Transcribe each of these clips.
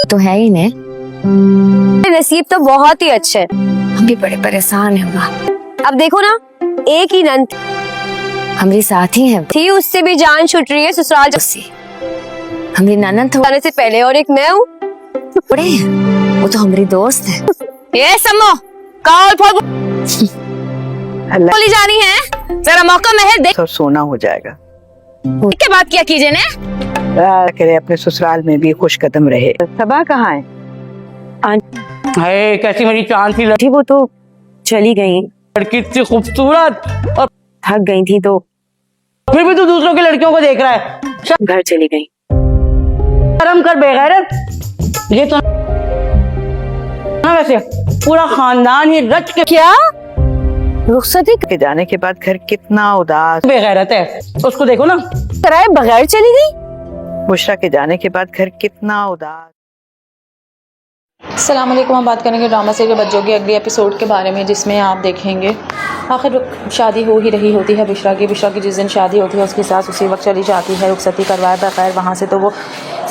तो है ही ने। नसीब तो बहुत ही अच्छे है। हम भी बड़े परेशान हैं वहाँ। अब देखो ना, एक ही नंद हमारी साथ ही है थी, उससे भी जान छुट रही है ससुराल हमारी ननद जाने से पहले, और एक मैं हूँ। थोड़े, वो तो हमारी दोस्त है। ये समो बोली जानी है, जरा मौका महल देख सब सोना हो जाएगा। के बात क्या कीजिए ने। करे अपने ससुराल में भी खुश कदम रहे। सबा कहाँ है? हाय कैसी मेरी चांद सी थी वो तो चली गई, लड़की, इतनी खूबसूरत, और थक गई थी तो फिर भी तू दूसरों की लड़कियों को देख रहा है। घर चली गई। शर्म कर बेगैरत। ये तो ना वैसे पूरा खानदान ही रच के क्या रुखसती के जाने के बाद घर कितना उदास। बेगैरत है, उसको देखो ना। कराए बगैर चली गई। बुशरा के जाने के बाद घर कितना उदास। अस्सलाम वालेकुम। हम बात करेंगे ड्रामा सीरियल बच्चों के अगले एपिसोड के बारे में, जिसमें आप देखेंगे आखिर शादी हो ही रही होती है बुशरा की जिस दिन शादी होती है उसकी सास उसी वक्त चली जाती है रुखसती करवाए बगैर वहाँ से। तो वो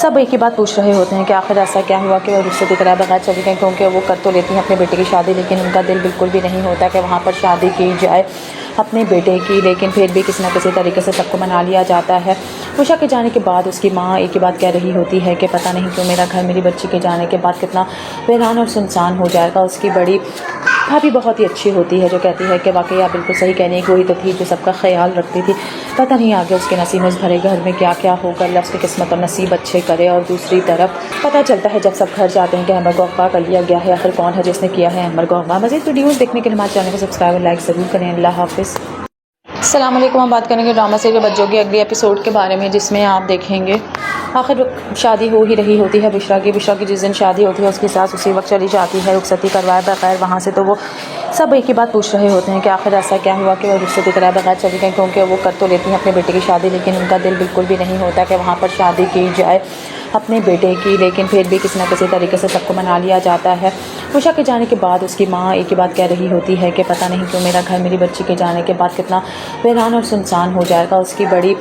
सब एक ही बात पूछ रहे होते हैं कि आखिर ऐसा क्या हुआ कि वो रुखसती कराए बगैर चली गई, क्योंकि वो कर तो लेती हैं अपने बेटे की शादी, लेकिन उनका दिल बिल्कुल भी नहीं होता कि वहाँ पर शादी की जाए अपने बेटे की। लेकिन फिर भी किसी न किसी तरीके से सबको मना लिया जाता है। उषा के जाने के बाद उसकी माँ एक ही बात कह रही होती है कि पता नहीं क्यों मेरा घर मेरी बच्ची के जाने के बाद कितना वीरान और सुनसान हो जाएगा। उसकी बड़ी भाभी बहुत ही अच्छी होती है जो कहती है कि वाकई आप बिल्कुल सही कहने की, वही तो थी जो सबका ख्याल रखती थी। पता नहीं आगे उसके नसीब में उस भरे घर में क्या क्या होगा, अल्लाह उसकी किस्मत और नसीब अच्छे करे। और दूसरी तरफ पता चलता है जब सब घर जाते हैं कि अमर को अगवा कर लिया गया है। आखिर कौन है जिसने किया है अमर को अगवा। मज़ीद वीडियोज़ देखने के लिए हमारे चैनल को सब्सक्राइब और लाइक ज़रूर करें। अल्लाह हाफिज़। अस्सलाम वालेकुम। हम बात करेंगे ड्रामा सीरियल बच्चों के अगले एपिसोड के बारे में, जिसमें आप देखेंगे आखिर शादी हो ही रही होती है बुशरा की जिस दिन शादी होती है उसकी सास उसी वक्त चली जाती है रुखसती करवाए बगैर वहाँ से। तो वो सब एक ही बात पूछ रहे होते हैं कि आखिर ऐसा क्या हुआ कि वो रुखसती कराए बगैर चली गई, क्योंकि वो कर तो लेती हैं अपने बेटे की शादी, लेकिन उनका दिल बिल्कुल भी नहीं होता कि वहाँ पर शादी की जाए अपने बेटे की। लेकिन फिर भी किसी न किसी तरीके से सबको मना लिया जाता है। उषा के जाने के बाद उसकी माँ एक ही बात कह रही होती है कि पता नहीं क्यों मेरा घर मेरी बच्ची के जाने के बाद कितना वीरान और सुनसान हो जाएगा। उसकी बड़ी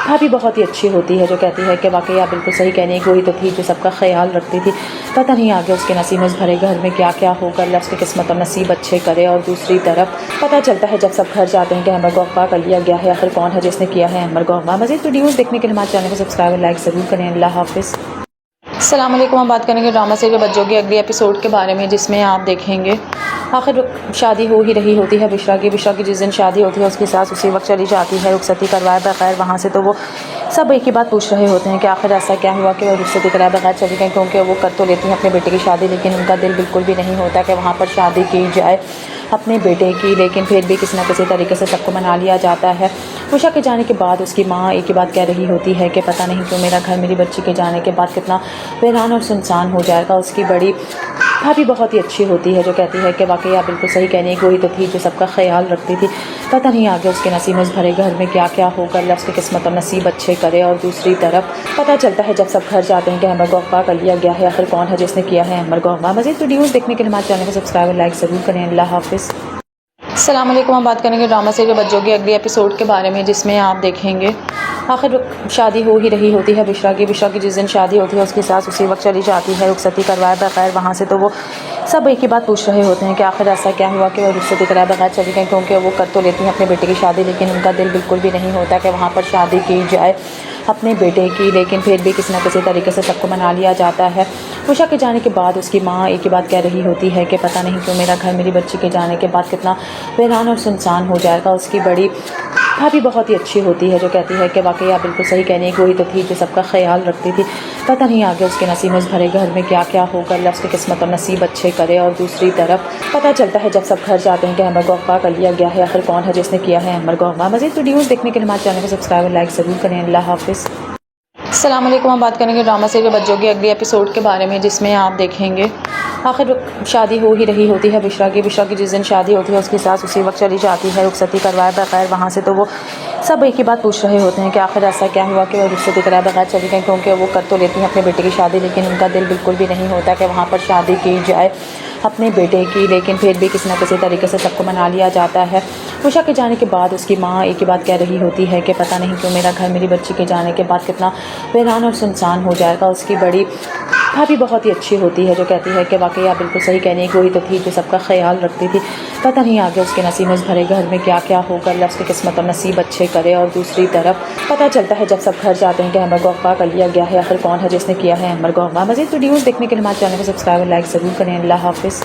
भाभी बहुत ही अच्छी होती है जो कहती है कि वाकई आप बिल्कुल सही कहने की, वही तो थी जो सबका ख्याल रखती थी। पता नहीं आगे उसके नसीब में उस भरे घर में क्या क्या होगा, अल्लाह उसकी किस्मत और नसीब अच्छे करे। और दूसरी तरफ पता चलता है जब सब घर जाते हैं कि अमर को अगवा कर लिया गया है। आखिर कौन है जिसने किया है अमर को अगवा। मज़ीद वीडियोज़ देखने के लिए हमारे चैनल को सब्सक्राइब और लाइक ज़रूर करें। अल्लाह हाफिज़। अस्सलाम वालेकुम। हम बात करेंगे ड्रामा सीरियल बच्चों के अगले एपिसोड के बारे में, जिसमें आप देखेंगे आखिर शादी हो ही रही होती है बुशरा की जिस दिन शादी होती है उसकी सास उसी वक्त चली जाती है रुखसती करवाए बगैर वहाँ से। तो वो सब एक ही बात पूछ रहे होते हैं कि आखिर ऐसा क्या हुआ कि वो रुखसती कराए बगैर चली गई, क्योंकि वो कर तो लेती हैं अपने बेटे की शादी, लेकिन उनका दिल बिल्कुल भी नहीं होता कि वहाँ पर शादी की जाए अपने बेटे की। लेकिन फिर भी किसी न किसी तरीके से सबको मना लिया जाता है। उषा के जाने के बाद उसकी माँ एक ही बात कह रही होती है कि पता नहीं क्यों मेरा घर मेरी बच्ची के जाने के बाद कितना वीरान और सुनसान हो जाएगा। उसकी बड़ी भाभी बहुत ही अच्छी होती है जो कहती है कि वाकई आप बिल्कुल सही कहने की, वही तो थी जो सबका ख्याल रखती थी। पता नहीं आगे उसके नसीब में उस भरे घर में क्या क्या होगा, अल्लाह उसकी किस्मत और नसीब अच्छे करे। और दूसरी तरफ पता चलता है जब सब घर जाते हैं कि अमर को अगवा कर लिया गया है। आखिर कौन है जिसने किया है अमर को अगवा। मज़ीद वीडियोज़ देखने के लिए हमारे चैनल को सब्सक्राइब और लाइक ज़रूर करें। अल्लाह हाफिज़। अस्सलाम वालेकुम। हम बात करेंगे ड्रामा सीरियल बच्चों के अगले एपिसोड के बारे में, जिसमें आप देखेंगे आखिर शादी हो ही रही होती है बुशरा की जिस दिन शादी होती है उसकी सास उसी वक्त चली जाती है रुखसती करवाए बगैर वहाँ से। तो वो सब एक ही बात पूछ रहे होते हैं कि आखिर ऐसा क्या हुआ कि वो रुखसती कराए बगैर चली गई, क्योंकि वो कर तो लेती हैं अपने बेटे की शादी, लेकिन उनका दिल बिल्कुल भी नहीं होता कि वहाँ पर शादी की जाए अपने बेटे की। लेकिन फिर भी किसी न किसी तरीके से सबको मना लिया जाता है। उषा के जाने के बाद उसकी माँ एक ही बात कह रही होती है कि पता नहीं क्यों मेरा घर मेरी बच्ची के जाने के बाद कितना वीरान और सुनसान हो जाएगा। उसकी बड़ी भाभी बहुत ही अच्छी होती है जो कहती है कि वाकई आप बिल्कुल सही कहने की, वही तो थी जो सबका ख्याल रखती थी। पता नहीं आगे उसके नसीब में उस भरे घर में क्या क्या होगा, अल्लाह उसकी किस्मत और नसीब अच्छे करे। और दूसरी तरफ पता चलता है जब सब घर जाते हैं कि अमर को अगवा कर लिया गया है। आखिर कौन है जिसने किया है अमर को अगवा। मज़ीद वीडियोज़ देखने के लिए हमारे चैनल को सब्सक्राइब और लाइक ज़रूर करें। अल्लाह हाफिज़। अस्सलाम वालेकुम। हम बात करेंगे ड्रामा सीरियल बच्चों के अगले एपिसोड के बारे में, जिसमें आप देखेंगे आखिर शादी हो ही रही होती है बुशरा की जिस दिन शादी होती है उसकी सास उसी वक्त चली जाती है रुखसती करवाए बगैर वहाँ से। तो वो सब एक ही बात पूछ रहे होते हैं कि आखिर ऐसा क्या हुआ कि वो रुखसती कराए बगैर चली गई, क्योंकि वो कर तो लेती हैं अपने बेटे की शादी, लेकिन उनका दिल बिल्कुल भी नहीं होता कि वहाँ पर शादी की जाए अपने बेटे की। लेकिन फिर भी किसी न किसी तरीके से सबको मना लिया जाता है। उषा के जाने के बाद उसकी माँ एक ही बात कह रही होती है कि पता नहीं क्यों मेरा घर मेरी बच्ची के जाने के बाद कितना वीरान और सुनसान हो जाएगा। उसकी बड़ी भाभी बहुत ही अच्छी होती है जो कहती है कि वाकई आप बिल्कुल सही कह रही हैं कि वही तो थी जो सबका ख्याल रखती थी। पता नहीं आगे उसके नसीब में भरे घर में क्या क्या होगा, अल्लाह उसकी किस्मत और नसीब अच्छे करे। और दूसरी तरफ पता चलता है जब सब घर जाते हैं कि अमर को अगवा कर लिया गया है। आखिर कौन है जिसने किया है अमर को अगवा। मज़ीद वीडियोज़ देखने के लिए हमारे चैनल को सब्सक्राइब और लाइक ज़रूर करें। अल्लाह हाफिज़।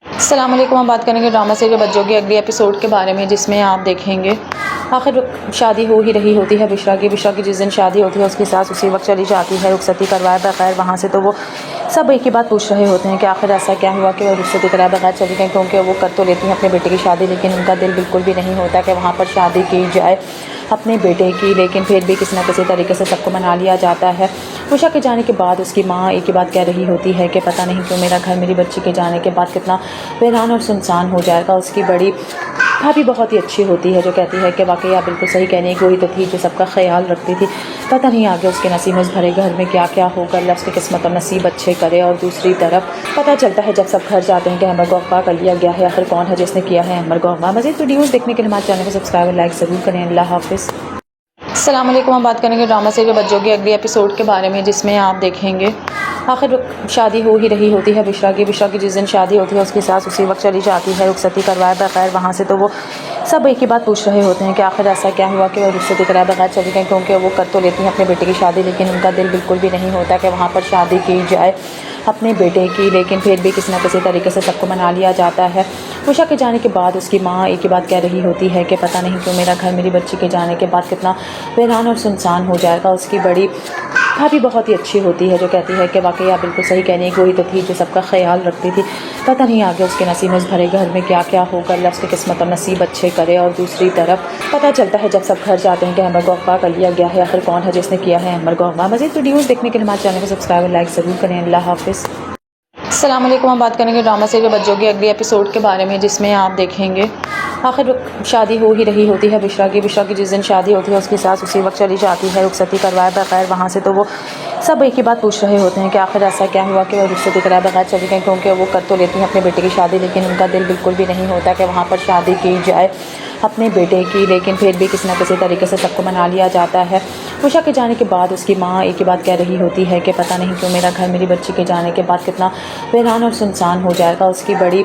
अस्सलाम वालेकुम। हम बात करेंगे ड्रामा सीरियल बच्चों के अगले एपिसोड के बारे में, जिसमें आप देखेंगे आखिर शादी हो ही रही होती है बिशरा की जिस दिन शादी होती है उसकी सास उसी वक्त चली जाती है रुखसती करवाए बगैर वहाँ से। तो वो सब एक ही बात पूछ रहे होते हैं कि आखिर ऐसा क्या हुआ कि वो रुखसती कराए बगैर चली गई, क्योंकि वो कर तो लेती हैं अपने बेटे की शादी, लेकिन उनका दिल बिल्कुल भी नहीं होता कि वहाँ पर शादी की जाए अपने बेटे की। लेकिन फिर भी किसी न किसी तरीके से सबको मना लिया जाता है। उषा के जाने के बाद उसकी माँ एक ही बात कह रही होती है कि पता नहीं क्यों मेरा घर मेरी बच्ची के जाने के बाद कितना वीरान और सुनसान हो जाएगा। उसकी बड़ी भाभी बहुत ही अच्छी होती है जो कहती है कि वाकई आप बिल्कुल सही कह रही हैं कि वही तो थी जो सबका ख्याल रखती थी। पता नहीं आगे उसके नसीब में भरे घर में क्या क्या होगा, अल्लाह उसकी किस्मत और नसीब अच्छे करे। और दूसरी तरफ पता चलता है जब सब घर जाते हैं कि अमर को अगवा कर लिया गया है। आखिर कौन है जिसने किया है अमर को अगवा। मज़ीद वीडियोज़ देखने के लिए हमारे चैनल को सब्सक्राइब और लाइक ज़रूर करें। अल्लाह हाफिज़। अस्सलाम वालेकुम। हम बात करेंगे ड्रामा सीरियल बच्चों के अगले एपिसोड के बारे में, जिसमें आप देखेंगे आखिर शादी हो ही रही होती है बिशरा की जिस दिन शादी होती है उसकी सास उसी वक्त चली जाती है रुखसती करवाए बगैर वहाँ से। तो वो सब एक ही बात पूछ रहे होते हैं कि आखिर ऐसा क्या हुआ कि वो रुखसती कराए बगैर चली गई, क्योंकि वो कर तो लेती हैं अपने बेटे की शादी, लेकिन उनका दिल बिल्कुल भी नहीं होता कि वहाँ पर शादी की जाए अपने बेटे की। लेकिन फिर भी किसी न किसी तरीके से सबको मना लिया जाता है। उषा के जाने के बाद उसकी माँ एक ही बात कह रही होती है कि पता नहीं क्यों मेरा घर मेरी बच्ची के जाने के बाद कितना वीरान और सुनसान हो जाएगा। उसकी बड़ी भाभी बहुत ही अच्छी होती है जो कहती है कि वाकई आप बिल्कुल सही कह रही हैं कि वही तो थी जो सबका ख्याल रखती थी। पता नहीं आगे उसके नसीब में भरे घर में क्या क्या होगा, अल्लाह उसकी किस्मत और नसीब अच्छे करे। और दूसरी तरफ पता चलता है जब सब घर जाते हैं कि अमर को अगवा कर लिया गया है। आखिर कौन है जिसने किया है अमर को अगवा। मज़ीद वीडियोज़ देखने के लिए हमारे चैनल को सब्सक्राइब और लाइक ज़रूर करें। अल्लाह हाफिज़। अस्सलाम वालेकुम। हम बात करेंगे ड्रामा सीरियल बच्चों के अगले एपिसोड के बारे में, जिसमें आप देखेंगे आखिर शादी हो ही रही होती है बिशरा की जिस दिन शादी होती है उसकी सास उसी वक्त चली जाती है रुखसती करवाए बगैर वहाँ से। तो वो सब एक ही बात पूछ रहे होते हैं कि आखिर ऐसा क्या हुआ कि वो रुखसती कराए बगैर चली गई, क्योंकि वो कर तो लेती हैं अपने बेटे की शादी, लेकिन उनका दिल बिल्कुल भी नहीं होता कि वहाँ पर शादी की जाए अपने बेटे की। लेकिन फिर भी किसी न किसी तरीके से सबको मना लिया जाता है। उषा के जाने के बाद उसकी माँ एक ही बात कह रही होती है कि पता नहीं क्यों मेरा घर मेरी बच्ची के जाने के बाद कितना वीरान और सुनसान हो जाएगा। उसकी बड़ी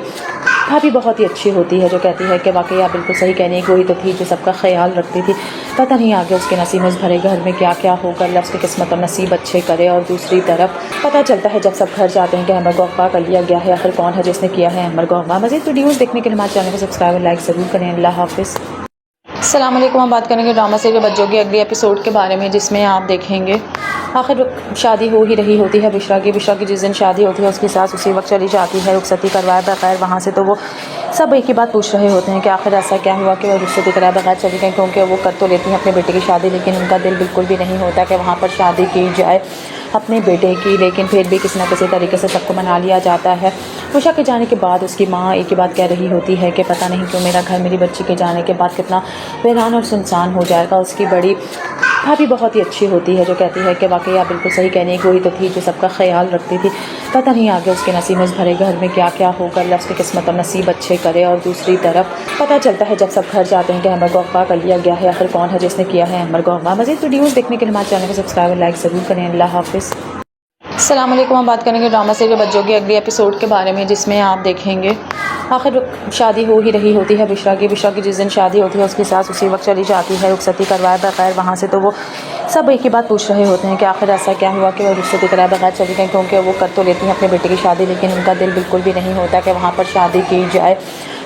भाभी बहुत ही अच्छी होती है जो कहती है कि वाकई आप बिल्कुल सही कह रही हैं कि वही तो थी जो सबका ख्याल रखती थी। पता नहीं आगे उसके नसीब में भरे घर में क्या क्या होगा, अल्लाह उसकी किस्मत और नसीब अच्छे करे। और दूसरी तरफ पता चलता है जब सब घर जाते हैं कि अमर को अगवा कर लिया गया है। आखिर कौन है जिसने किया है अमर को अगवा। मज़ीद वीडियोज़ देखने के लिए हमारे चैनल को सब्सक्राइब और लाइक ज़रूर करें। अल्लाह हाफिज़। अस्सलाम वालेकुम। हम बात करेंगे ड्रामा सीरियल बच्चों के अगले एपिसोड के बारे में, जिसमें आप देखेंगे आखिर शादी हो ही रही होती है बिशरा की जिस दिन शादी होती है उसकी सास उसी वक्त चली जाती है रुखसती करवाए बगैर वहाँ से। तो वो सब एक ही बात पूछ रहे होते हैं कि आखिर ऐसा क्या हुआ कि वो रुखसती कराए बगैर चली गई, क्योंकि वो कर तो लेती हैं अपने बेटे की शादी, लेकिन उनका दिल बिल्कुल भी नहीं होता कि वहाँ पर शादी की जाए अपने बेटे की। लेकिन फिर भी किसी न किसी तरीके से सबको मना लिया जाता है। उषा के जाने के बाद उसकी माँ एक ही बात कह रही होती है कि पता नहीं क्यों मेरा घर मेरी बच्ची के जाने के बाद कितना वीरान और सुनसान हो जाएगा। उसकी बड़ी भाभी बहुत ही अच्छी होती है जो कहती है कि वाकई आप बिल्कुल सही कह रही हैं कि वही तो थी जो सबका ख्याल रखती थी। पता नहीं आगे उसके नसीब में भरे घर में क्या क्या होगा, अल्लाह उसकी किस्मत और नसीब अच्छे करे। और दूसरी तरफ पता चलता है जब सब घर जाते हैं कि अमर को अगवा कर लिया गया है। आखिर कौन है जिसने किया है अमर को अगवा। मज़ीद वीडियोज़ देखने के लिए हमारे चैनल को सब्सक्राइब और लाइक ज़रूर करें। अल्लाह हाफिज़। अस्सलाम वालेकुम। हम बात करेंगे ड्रामा सीरियल बच्चों के अगले एपिसोड के बारे में, जिसमें आप देखेंगे आखिर शादी हो ही रही होती है बिशरा की जिस दिन शादी होती है उसकी सास उसी वक्त चली जाती है रुखसती करवाए बगैर वहाँ से। तो वो सब एक ही बात पूछ रहे होते हैं कि आखिर ऐसा क्या हुआ कि वो रुखसती कराए बगैर चली गई, क्योंकि वो कर तो लेती हैं अपने बेटे की शादी, लेकिन उनका दिल बिल्कुल भी नहीं होता कि वहाँ पर शादी की जाए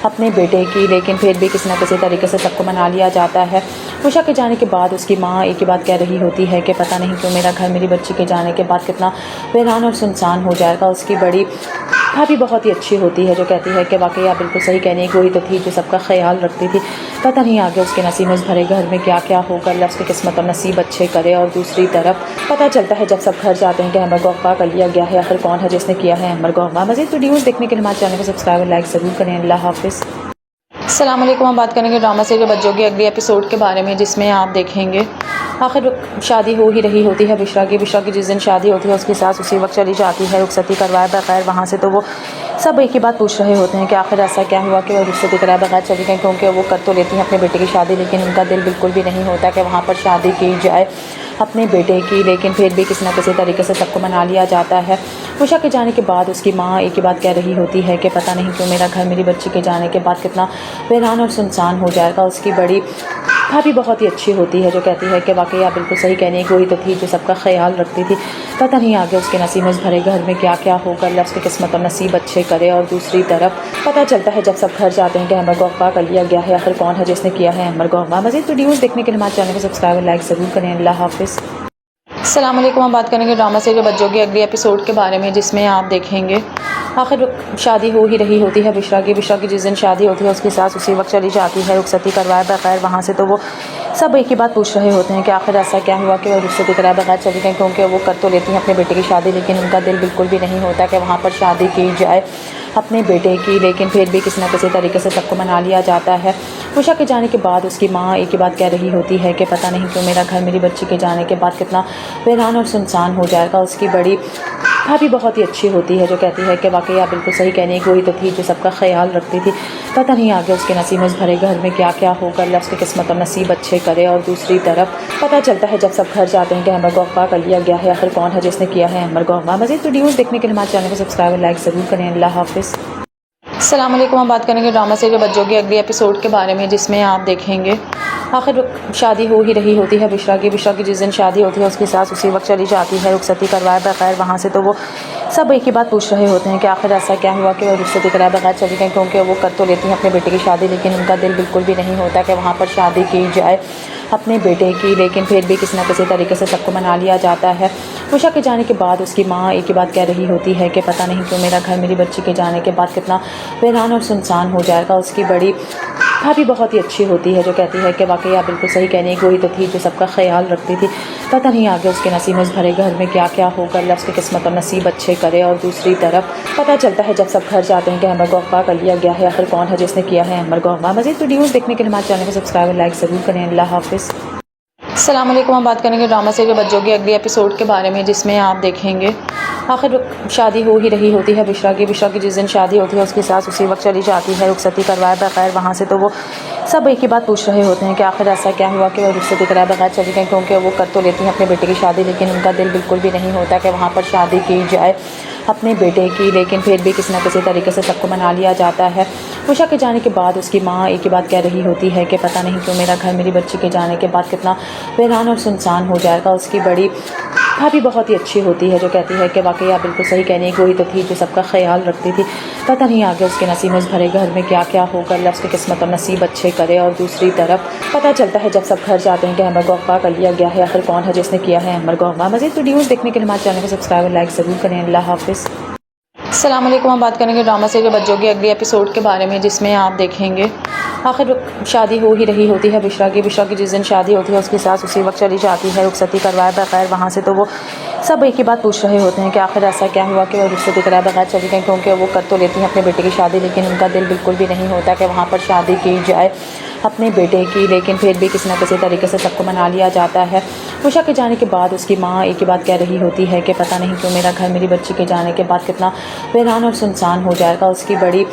अपने बेटे की। लेकिन फिर भी किसी न किसी तरीके से सबको मना लिया जाता है। उषा के जाने के बाद उसकी माँ एक ही बात कह रही होती है कि पता नहीं क्यों मेरा घर मेरी बच्ची के जाने के बाद कितना वीरान और सुनसान हो जाएगा। उसकी बड़ी भाभी बहुत ही अच्छी होती है जो कहती है कि वाकई आप बिल्कुल सही कह रही हैं कि वही तो थी जो सबका ख्याल रखती थी। पता नहीं आगे उसके नसीब में भरे घर में क्या क्या होगा, अल्लाह उसकी किस्मत और नसीब अच्छे करे। और दूसरी तरफ पता चलता है जब सब घर जाते हैं कि अमर को अगवा कर लिया गया है। आखिर कौन है जिसने किया है अमर को अगवा। मज़ीद वीडियोज़ देखने के लिए हमारे चैनल को सब्सक्राइब और लाइक ज़रूर करें। अल्लाह हाफिज़। अस्सलाम वालेकुम। हम बात करेंगे ड्रामा सीरियल बच्चों के अगले एपिसोड के बारे में, जिसमें आप देखेंगे आखिर शादी हो ही रही होती है बिशरा की जिस दिन शादी होती है उसकी सास उसी वक्त चली जाती है रुखसती करवाए बगैर वहाँ से। तो वो सब एक ही बात पूछ रहे होते हैं कि आखिर ऐसा क्या हुआ कि वो रुखसती कराए बगैर चली गई, क्योंकि वो कर तो लेती हैं अपने बेटे की शादी, लेकिन उनका दिल बिल्कुल भी नहीं होता कि वहाँ पर शादी की जाए अपने बेटे की। लेकिन फिर भी किसी न किसी तरीके से सबको मना लिया जाता है। उषा के जाने के बाद उसकी माँ एक ही बात कह रही होती है कि पता नहीं क्यों मेरा घर मेरी बच्ची के जाने के बाद कितना वीरान और सुनसान हो जाएगा। उसकी बड़ी भाभी बहुत ही अच्छी होती है जो कहती है कि वाकई आप बिल्कुल सही कहने की, वही तो थी जो सबका ख्याल रखती थी। पता नहीं आगे उसके नसीब में भरे घर में क्या क्या होगा, अल्लाह उसकी किस्मत और नसीब अच्छे करे। और दूसरी तरफ पता चलता है जब सब घर जाते हैं कि अमर को अगवा कर लिया गया है। आखिर कौन है जिसने किया है अमर को अगवा। मज़ीद वीडियोज़ देखने के लिए हमारे चैनल को सब्सक्राइब और लाइक ज़रूर करें। अल्लाह हाफिज़। अस्सलाम वालेकुम। हम बात करेंगे ड्रामा सीरियल बच्चों के अगले एपिसोड के बारे में, जिसमें आप देखेंगे आखिर शादी हो ही रही होती है बिश्रा की जिस दिन शादी होती है उसकी सास उसी वक्त चली जाती है रुखसती करवाए बगैर वहाँ से। तो वो सब एक ही बात पूछ रहे होते हैं कि आखिर ऐसा क्या हुआ कि वो रुखसती कराए बगैर चली गई, क्योंकि वो कर तो लेती हैं अपने बेटे की शादी, लेकिन उनका दिल बिल्कुल भी नहीं होता कि वहाँ पर शादी की जाए अपने बेटे की। लेकिन फिर भी किसी न किसी तरीके से सबको मना लिया जाता है। उषा के जाने के बाद उसकी माँ एक ही बात कह रही होती है कि पता नहीं क्यों मेरा घर मेरी बच्ची के जाने के बाद कितना वीरान और सुनसान हो जाएगा। उसकी बड़ी भाभी बहुत ही अच्छी होती है जो कहती है कि वाकई आप बिल्कुल सही कहने की, वही तो थी जो सबका ख्याल रखती थी। पता नहीं आगे उसके नसीब में भरे घर में क्या क्या होगा, अल्लाह उसकी किस्मत और नसीब अच्छे करे। और दूसरी तरफ पता चलता है जब सब घर जाते हैं कि अमर को अगवा कर लिया गया है। आखिर कौन है जिसने किया है अमर को अगवा। मज़ीद वीडियोज़ देखने के लिए हमारे चैनल को सब्सक्राइब और लाइक ज़रूर करें। अल्लाह हाफिज़। अस्सलाम वालेकुम। हम बात करेंगे ड्रामा सीरियल बच्चों के अगले एपिसोड के बारे में, जिसमें आप देखेंगे आखिर शादी हो ही रही होती है बिश्रा की जिस दिन शादी होती है उसकी सास उसी वक्त चली जाती है रुखसती करवाए बगैर वहाँ से। तो वो सब एक ही बात पूछ रहे होते हैं कि आखिर ऐसा क्या हुआ कि वो रुखसती कराए बगैर चली गई, क्योंकि वो कर तो लेती हैं अपने बेटे की शादी, लेकिन उनका दिल बिल्कुल भी नहीं होता कि वहाँ पर शादी की जाए अपने बेटे की। लेकिन फिर भी किसी न किसी तरीके से सबको मना लिया जाता है। उषा के जाने के बाद उसकी माँ एक ही बात कह रही होती है कि पता नहीं क्यों मेरा घर मेरी बच्ची के जाने के बाद कितना वीरान और सुनसान हो जाएगा। उसकी बड़ी भाभी बहुत ही अच्छी होती है जो कहती है कि वाकई आप बिल्कुल सही कहने की, वही तो थी जो सबका ख्याल रखती थी। पता नहीं आगे उसके नसीब में भरे घर में क्या क्या होगा, अल्लाह उसकी किस्मत और नसीब अच्छे करे। और दूसरी तरफ पता चलता है जब सब घर जाते हैं कि अमर को अगवा कर लिया गया है। आखिर कौन है जिसने किया है अमर को अगवा। मज़ीद वीडियोज़ देखने के लिए हमारे चैनल को सब्सक्राइब और लाइक ज़रूर करें। अल्लाह हाफिज़। अस्सलाम वालेकुम। हम बात करेंगे ड्रामा सीरियल बच्चों के अगले एपिसोड के बारे में, जिसमें आप देखेंगे आखिर शादी हो ही रही होती है बिश्रा की जिस दिन शादी होती है उसकी सास उसी वक्त चली जाती है रुखसती करवाए बगैर वहाँ से। तो वो सब एक ही बात पूछ रहे होते हैं कि आखिर ऐसा क्या हुआ कि वो रुखसती कराए बगैर चली गई, क्योंकि वो कर तो लेती हैं अपने बेटे की शादी, लेकिन उनका दिल बिल्कुल भी नहीं होता कि वहाँ पर शादी की जाए अपने बेटे की। लेकिन फिर भी किसी न किसी तरीके से सबको मना लिया जाता है। उषा के जाने के बाद उसकी माँ एक ही बात कह रही होती है कि पता नहीं क्यों मेरा घर मेरी बच्ची के जाने के बाद कितना वीरान और सुनसान हो जाएगा। उसकी बड़ी भाभी बहुत ही अच्छी होती है जो कहती है कि वाकई आप बिल्कुल सही कहने की, वही तो थी जो सबका ख्याल रखती थी। पता नहीं आगे उसके नसीब में भरे घर में क्या क्या होगा, अल्लाह उसकी किस्मत और नसीब अच्छे करे। और दूसरी तरफ पता चलता है जब सब घर जाते हैं कि अमर को अगवा कर लिया गया है। आखिर कौन है जिसने किया है अमर को अगवा। मज़ीद वीडियोज़ देखने के लिए हमारे चैनल को सब्सक्राइब और लाइक ज़रूर करें। अल्लाह हाफिज़। अस्सलाम वालेकुम। हम बात करेंगे ड्रामा सीरियल बच्चों के अगले एपिसोड के बारे में, जिसमें आप देखेंगे आखिर शादी हो ही रही होती है बिश्रा की जिस दिन शादी होती है उसकी सास उसी वक्त चली जाती है रुखसती करवाए बगैर वहाँ से। तो वो सब एक ही बात पूछ रहे होते हैं कि आखिर ऐसा क्या हुआ कि वो रुखसती कराए बगैर चली गई, क्योंकि वो कर तो लेती हैं अपने बेटे की शादी, लेकिन उनका दिल बिल्कुल भी नहीं होता कि वहाँ पर शादी की जाए अपने बेटे की। लेकिन फिर भी किसी न किसी तरीके से सबको मना लिया जाता है। उषा के जाने के बाद उसकी माँ एक ही बात कह रही होती है कि पता नहीं क्यों मेरा घर मेरी बच्ची के जाने के बाद कितना वीरान और सुनसान हो जाएगा। उसकी बड़ी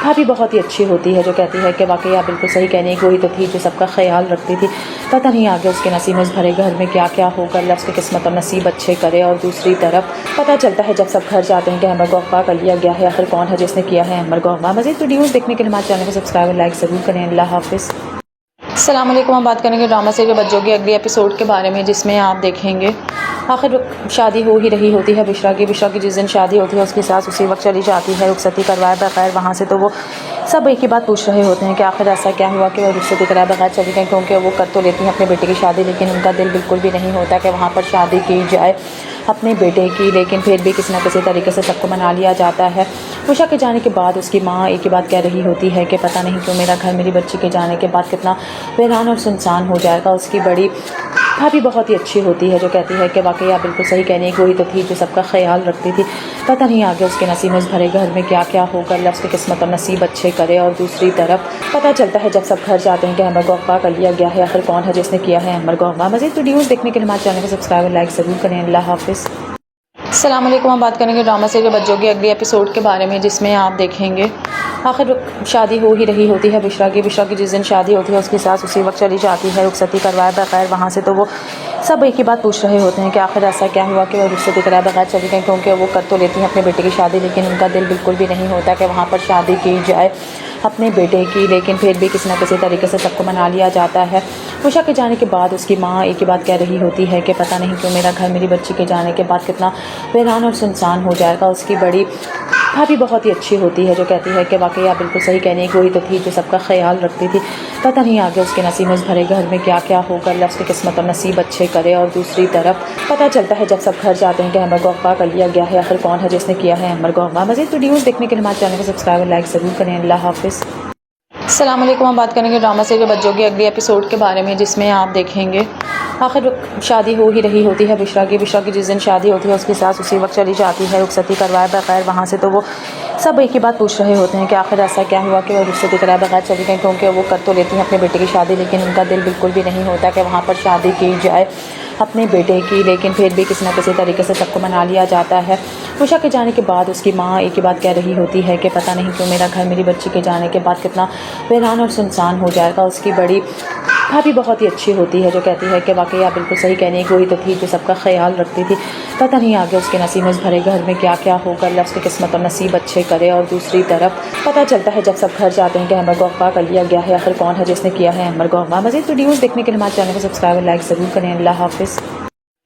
भाभी बहुत ही अच्छी होती है जो कहती है कि वाकई आप बिल्कुल सही कहने की, वही तो थी जो सबका ख्याल रखती थी। पता नहीं आगे उसके नसीब में भरे घर में क्या क्या होगा, अल्लाह उसकी किस्मत और नसीब अच्छे करे। और दूसरी तरफ पता चलता है जब सब घर जाते हैं कि अमर को अगवा कर लिया गया है। आखिर कौन है जिसने किया है अमर को अगवा। मज़ीद वीडियोज़ देखने के लिए हमारे चैनल को सब्सक्राइब और लाइक ज़रूर करें। अल्लाह हाफिज़। अस्सलाम वालेकुम। हम बात करेंगे ड्रामा सीरियल बच्चों के अगले एपिसोड के बारे में, जिसमें आप देखेंगे आखिर शादी हो ही रही होती है बिश्रा की जिस दिन शादी होती है उसकी सास उसी वक्त चली जाती है रुखसती करवाए बगैर वहाँ से। तो वो सब एक ही बात पूछ रहे होते हैं कि आखिर ऐसा क्या हुआ कि वो रुखसती कराए बगैर चली गई, क्योंकि वो कर तो लेती हैं अपने बेटे की शादी, लेकिन उनका दिल बिल्कुल भी नहीं होता कि वहाँ पर शादी की जाए अपने बेटे की। लेकिन फिर भी किसी न किसी तरीके से सबको मना लिया जाता है। उषा के जाने के बाद उसकी माँ एक ही बात कह रही होती है कि पता नहीं क्यों मेरा घर मेरी बच्ची के जाने के बाद कितना वीरान और सुनसान हो जाएगा। उसकी बड़ी भाभी बहुत ही अच्छी होती है जो कहती है कि वाकई आप बिल्कुल सही कहने की, वही तो थी जो सबका ख्याल रखती थी। पता नहीं आगे उसके नसीब में भरे घर में क्या क्या होगा, अल्लाह उसकी किस्मत और नसीब अच्छे करे। और दूसरी तरफ पता चलता है जब सब घर जाते हैं कि अमर को अगवा कर लिया गया है। आखिर कौन है जिसने किया है अमर को अगवा। मज़ीद वीडियोज़ देखने के लिए हमारे चैनल को सब्सक्राइब और लाइक ज़रूर करें। अल्लाह हाफिज़। अस्सलाम वालेकुम। हम बात करेंगे ड्रामा सीरियल बच्चों के अगले एपिसोड के बारे में, जिसमें आप देखेंगे आखिर शादी हो ही रही होती है बिश्रा की जिस दिन शादी होती है उसकी सास उसी वक्त चली जाती है रुखसती करवाए बगैर वहाँ से। तो वो सब एक ही बात पूछ रहे होते हैं कि आखिर ऐसा क्या हुआ कि वो रुखसती कराए बगैर चली गई, क्योंकि वो कर तो लेती हैं अपने बेटे की शादी, लेकिन उनका दिल बिल्कुल भी नहीं होता कि वहाँ पर शादी की जाए अपने बेटे की। लेकिन फिर भी किसी न किसी तरीके से सबको मना लिया जाता है। उषा के जाने के बाद उसकी माँ एक ही बात कह रही होती है कि पता नहीं क्यों मेरा घर मेरी बच्ची के जाने के बाद कितना वीरान और सुनसान हो जाएगा। उसकी बड़ी भाभी बहुत ही अच्छी होती है जो कहती है कि वाकई आप बिल्कुल सही कहने की, वही तो थी जो सबका ख्याल रखती थी। पता नहीं आगे उसके नसीब में इस भरे घर में क्या क्या होगा, अल्लाह उसकी किस्मत और नसीब अच्छे करे। और दूसरी तरफ पता चलता है जब सब घर जाते हैं कि अमर को अगवा कर लिया गया है। आखिर कौन है जिसने किया है अमर को अगवा। मज़ीद वीडियोज़ देखने के लिए हमारे चैनल को सब्सक्राइब और लाइक ज़रूर करें। अल्लाह हाफिज़। अस्सलाम वालेकुम। हम बात करेंगे ड्रामा सीरियल बच्चों के अगले एपिसोड के बारे में, जिसमें आप देखेंगे आखिर शादी हो ही रही होती है बिश्रा की जिस दिन शादी होती है उसकी सास उसी वक्त चली जाती है रुखसती करवाए बगैर वहाँ से। तो वो सब एक ही बात पूछ रहे होते हैं कि आखिर ऐसा क्या हुआ कि वो रुखसती कराए बगैर चली गई, क्योंकि वो कर तो लेती हैं अपने बेटे की शादी, लेकिन उनका दिल बिल्कुल भी नहीं होता कि वहाँ पर शादी की जाए अपने बेटे की। लेकिन फिर भी किसी न किसी तरीके से सबको मना लिया जाता है। उषा के जाने के बाद उसकी माँ एक ही बात कह रही होती है कि पता नहीं क्यों मेरा घर मेरी बच्ची के जाने के बाद कितना वीरान और सुनसान हो जाएगा। उसकी बड़ी भाभी बहुत ही अच्छी होती है जो कहती है कि वाकई आप बिल्कुल सही कहने की, वही तो थी जो सबका ख्याल रखती थी। पता नहीं आगे उसके नसीब में इस भरे घर में क्या क्या होगा, अल्लाह उसकी किस्मत और नसीब अच्छे करे। और दूसरी तरफ पता चलता है जब सब घर जाते हैं कि अमर को अगवा कर लिया गया है। आखिर कौन है जिसने किया है अमर को अगवा। मज़ीद वीडियोज़ देखने के लिए हमारे चैनल को सब्सक्राइब और लाइक ज़रूर करें। अल्लाह हाफिज़।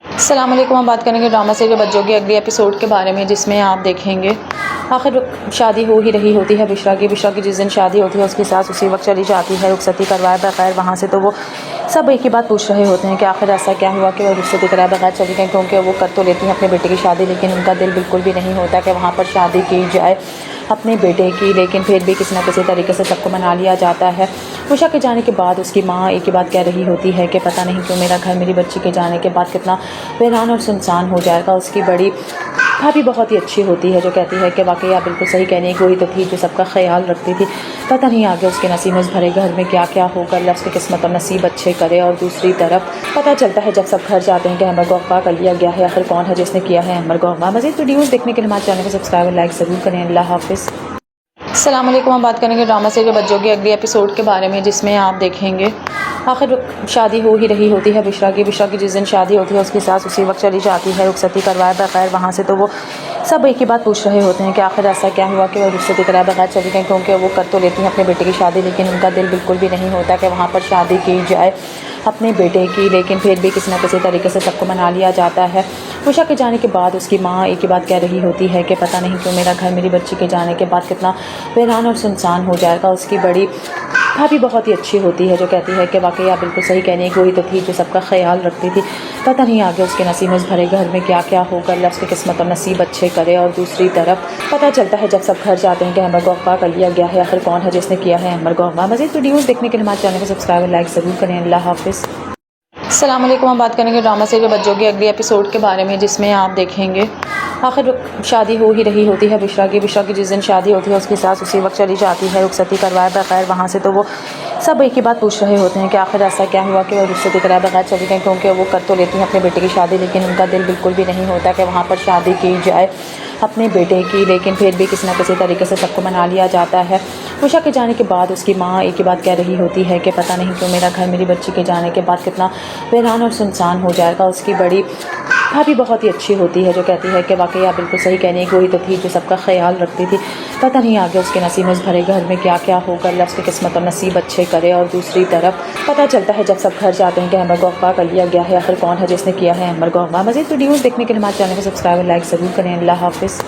अस्सलाम वालेकुम। हम बात करेंगे ड्रामा सीरियल बच्चों के अगले एपिसोड के बारे में, जिसमें आप देखेंगे आखिर शादी हो ही रही होती है बिश्रा की जिस दिन शादी होती है उसकी सास उसी वक्त चली जाती है रुखसती करवाए बगैर वहाँ से। तो वो सब एक ही बात पूछ रहे होते हैं कि आखिर ऐसा क्या हुआ कि वो रुखसती कराए बगैर चली गई, क्योंकि वो कर तो लेती हैं अपने बेटे की शादी, लेकिन उनका दिल बिल्कुल भी नहीं होता कि वहाँ पर शादी की जाए अपने बेटे की। लेकिन फिर भी किसी न किसी तरीके से सबको मना लिया जाता है। उषा के जाने के बाद उसकी माँ एक ही बात कह रही होती है कि पता नहीं क्यों मेरा घर मेरी बच्ची के जाने के बाद कितना वीरान और सुनसान हो जाएगा। उसकी बड़ी भाभी बहुत ही अच्छी होती है जो कहती है कि वाकई आप बिल्कुल सही कहने की, वही तो थी जो सबका ख्याल रखती थी। पता नहीं आगे उसके नसीब में इस भरे घर में क्या क्या होगा, अल्लाह उसकी किस्मत और नसीब अच्छे करे। और दूसरी तरफ पता चलता है जब सब घर जाते हैं कि अमर को अगवा कर लिया गया है। आखिर कौन है जिसने किया है अमर को अगवा। मज़ीद वीडियोज़ देखने के लिए हमारे चैनल को सब्सक्राइब और लाइक ज़रूर करें। अल्लाह हाफिज़। अस्सलाम वालेकुम। हम बात करेंगे ड्रामा सीरियल बच्चों के अगले एपिसोड के बारे में, जिसमें आप देखेंगे आखिर शादी हो ही रही होती है बिश्रा की जिस दिन शादी होती है उसकी सास उसी वक्त चली जाती है रुखसती करवाए बगैर वहाँ से। तो वो सब एक ही बात पूछ रहे होते हैं कि आखिर ऐसा क्या हुआ कि वो रुखसती कराए बगैर चली गई, क्योंकि वो कर तो लेती हैं अपने बेटे की शादी, लेकिन उनका दिल बिल्कुल भी नहीं होता कि वहाँ पर शादी की जाए अपने बेटे की। लेकिन फिर भी किसी न किसी तरीके से सबको मना लिया जाता है। उषा के जाने के बाद उसकी माँ एक ही बात कह रही होती है कि पता नहीं क्यों मेरा घर मेरी बच्ची के जाने के बाद कितना वीरान और सुनसान हो जाएगा। उसकी बड़ी भाभी बहुत ही अच्छी होती है जो कहती है कि वाकई आप बिल्कुल सही कहने की, वही तो थी जो सबका ख्याल रखती थी। पता नहीं आगे उसके नसीब में इस भरे घर में क्या क्या होगा, अल्लाह उसकी किस्मत और नसीब अच्छे करे। और दूसरी तरफ पता चलता है जब सब घर जाते हैं कि अमर को अगवा कर लिया गया है। आखिर कौन है जिसने किया है अमर को अगवा। मज़ीद वीडियोज़ देखने के लिए हमारे चैनल को सब्सक्राइब और लाइक ज़रूर करें। अल्लाह हाफिज़। अस्सलाम वालेकुम। हम बात करेंगे ड्रामा सीरियल बच्चों के अगले एपिसोड के बारे में, जिसमें आप देखेंगे आखिर शादी हो ही रही होती है बिश्रा की जिस दिन शादी होती है उसकी सास उसी वक्त चली जाती है रुखसती करवाए बगैर वहाँ से। तो वो सब एक ही बात पूछ रहे होते हैं कि आखिर ऐसा क्या हुआ कि वो रुखसती कराए बगैर चली गई, क्योंकि वो कर तो लेती हैं अपने बेटे की शादी, लेकिन उनका दिल बिल्कुल भी नहीं होता कि वहाँ पर शादी की जाए अपने बेटे की। लेकिन फिर भी किसी न किसी तरीके से सबको मना लिया जाता है। उषा के जाने के बाद उसकी माँ एक ही बात कह रही होती है कि पता नहीं क्यों मेरा घर मेरी बच्ची के जाने के बाद कितना वीरान और सुनसान हो जाएगा। उसकी बड़ी भाभी बहुत ही अच्छी होती है जो कहती है कि वाकई आप बिल्कुल सही कहने की, वही तो थी जो सबका ख्याल रखती थी। पता नहीं आगे उसके नसीब में इस भरे घर में क्या क्या होगा, अल्लाह उसकी किस्मत और नसीब अच्छे करे। और दूसरी तरफ पता चलता है जब सब घर जाते हैं कि अमर को अगवा कर लिया गया है। आखिर कौन है जिसने किया है अमर को अगवा। मज़ीद वीडियोज़ देखने के लिए हमारे चैनल को सब्सक्राइब और लाइक ज़रूर करें। अल्लाह हाफिज़।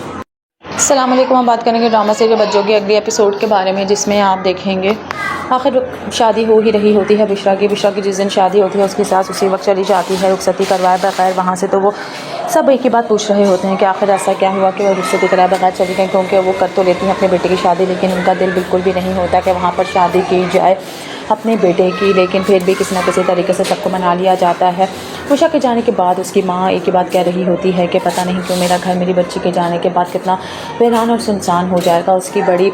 अस्सलाम वालेकुम। हम बात करेंगे ड्रामा सीरियल बच्चों के अगले एपिसोड के बारे में, जिसमें आप देखेंगे आखिर शादी हो ही रही होती है बिश्रा की जिस दिन शादी होती है उसकी सास उसी वक्त चली जाती है रुखसती करवाए बगैर वहाँ से। तो वो सब एक ही बात पूछ रहे होते हैं कि आखिर ऐसा क्या हुआ कि वो रुखसती कराए बगैर चली गई, क्योंकि वो कर तो लेती हैं अपने बेटे की शादी, लेकिन उनका दिल बिल्कुल भी नहीं होता कि वहाँ पर शादी की जाए अपने बेटे की। लेकिन फिर भी किसी न किसी तरीके से सबको मना लिया जाता है। उषा के जाने के बाद उसकी माँ एक ही बात कह रही होती है कि पता नहीं क्यों मेरा घर मेरी बच्ची के जाने के बाद कितना वीरान और सुनसान हो जाएगा। उसकी बड़ी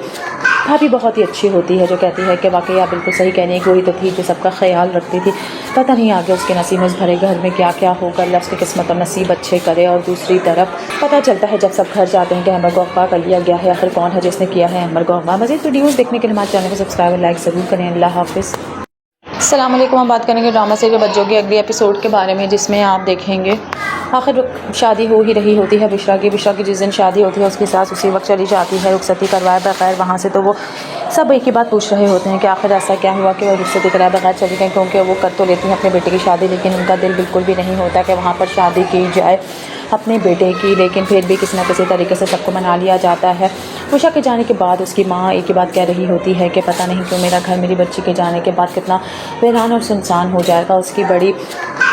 भाभी बहुत ही अच्छी होती है जो कहती है कि वाकई आप बिल्कुल सही कहने की, वही तो थी जो सबका ख्याल रखती थी। पता नहीं आगे उसके नसीब में, उस भरे घर में क्या क्या होगा, अल्लाह उसकी किस्मत और नसीब अच्छे करे। और दूसरी तरफ पता चलता है जब सब घर जाते हैं कि अमर को अगवा कर लिया गया है। आखिर कौन है जिसने किया है अमर को अगवा। मज़ीद वीडियोज़ देखने के लिए हमारे चैनल को सब्सक्राइब और लाइक ज़रूर करें। अल्लाह हाफिज़। अस्सलाम वालेकुम। हम बात करेंगे ड्रामा सीरियल बच्चों के अगले एपिसोड के बारे में, जिसमें आप देखेंगे आखिर शादी हो ही रही होती है बिश्रा की जिस दिन शादी होती है उसकी सास उसी वक्त चली जाती है रुखसती करवाए बगैर वहाँ से। तो वो सब एक ही बात पूछ रहे होते हैं कि आखिर ऐसा क्या हुआ कि वो रुखसती कराए बगैर चली गई, क्योंकि वो कर तो लेती हैं अपने बेटे की शादी, लेकिन उनका दिल बिल्कुल भी नहीं होता कि वहाँ पर शादी की जाए अपने बेटे की। लेकिन फिर भी किसी न किसी तरीके से सबको मना लिया जाता है। उषा के जाने के बाद उसकी माँ एक ही बात कह रही होती है कि पता नहीं क्यों मेरा घर मेरी बच्ची के जाने के बाद कितना वीरान और सुनसान हो जाएगा। उसकी बड़ी